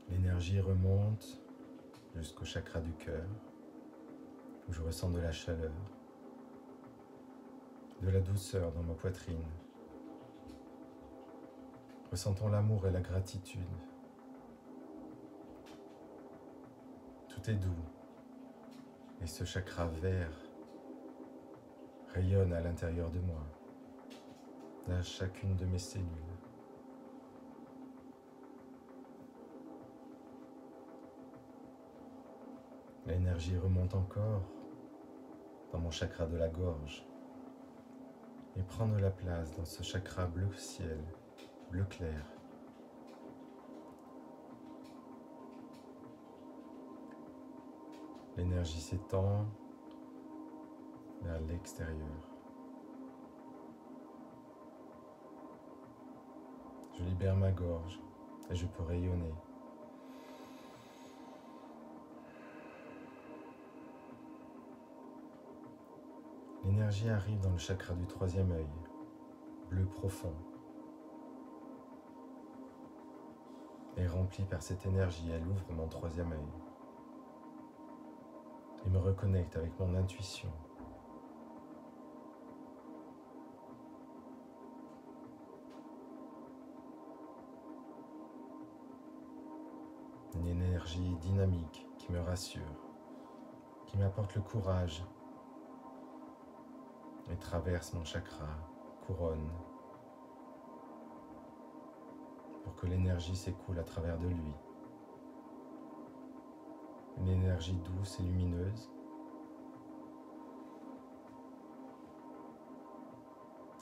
L'énergie remonte jusqu'au chakra du cœur, où je ressens de la chaleur, de la douceur dans ma poitrine. Ressentons l'amour et la gratitude. Tout est doux, et ce chakra vert rayonne à l'intérieur de moi, dans chacune de mes cellules. L'énergie remonte encore dans mon chakra de la gorge et prend de la place dans ce chakra bleu ciel, bleu clair. L'énergie s'étend vers l'extérieur. Je libère ma gorge et je peux rayonner. L'énergie arrive dans le chakra du troisième œil, bleu profond. Et remplie par cette énergie, elle ouvre mon troisième œil et me reconnecte avec mon intuition. Une énergie dynamique qui me rassure, qui m'apporte le courage et traverse mon chakra, couronne, pour que l'énergie s'écoule à travers de lui. Une énergie douce et lumineuse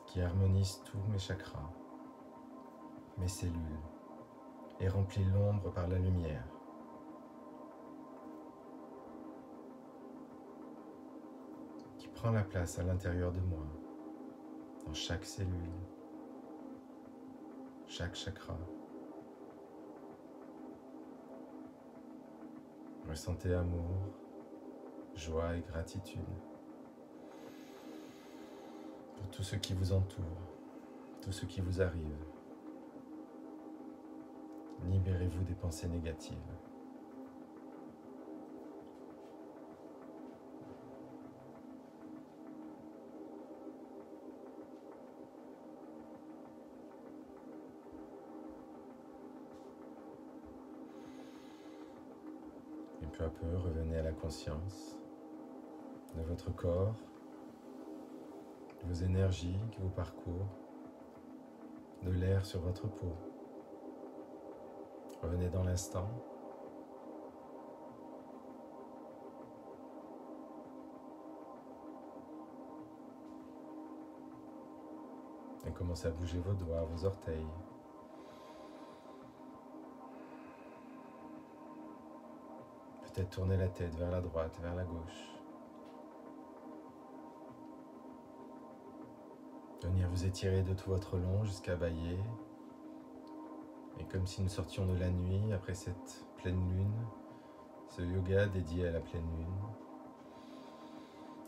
qui harmonise tous mes chakras, mes cellules, et remplit l'ombre par la lumière. Qui prend la place à l'intérieur de moi, dans chaque cellule, chaque chakra. Ressentez amour, joie et gratitude pour tout ce qui vous entoure, tout ce qui vous arrive. Libérez-vous des pensées négatives. Et peu à peu, revenez à la conscience de votre corps, de vos énergies qui vous parcourent, de l'air sur votre peau. Revenez dans l'instant. Et commencez à bouger vos doigts, vos orteils. Peut-être tourner la tête vers la droite, vers la gauche. Venir vous étirer de tout votre long jusqu'à bâiller. Et comme si nous sortions de la nuit après cette pleine lune, ce yoga dédié à la pleine lune.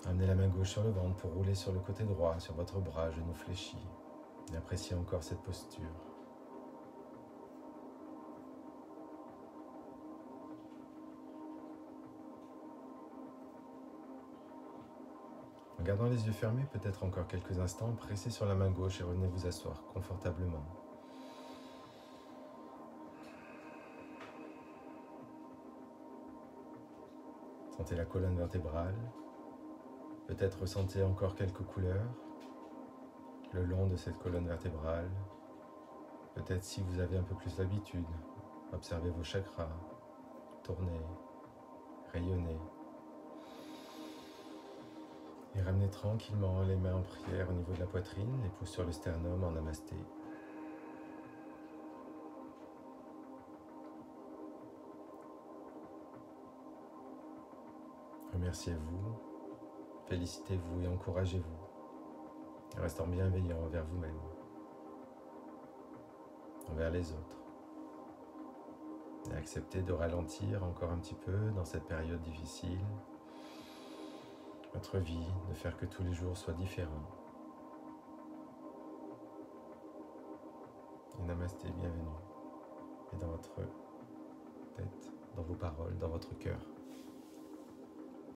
Amenez la main gauche sur le ventre pour rouler sur le côté droit, sur votre bras, genou fléchi. Et appréciez encore cette posture. En gardant les yeux fermés, peut-être encore quelques instants, pressez sur la main gauche et revenez vous asseoir confortablement. Sentez la colonne vertébrale. Peut-être ressentez encore quelques couleurs le long de cette colonne vertébrale. Peut-être si vous avez un peu plus l'habitude, observez vos chakras, tournez, rayonnez. Et ramenez tranquillement les mains en prière au niveau de la poitrine, les pouces sur le sternum en namasté. Remerciez-vous, félicitez-vous et encouragez-vous, en restant bienveillant envers vous-même, envers les autres. Et acceptez de ralentir encore un petit peu dans cette période difficile. Votre vie, de faire que tous les jours soient différents. Et namasté, bienvenue. Et dans votre tête, dans vos paroles, dans votre cœur.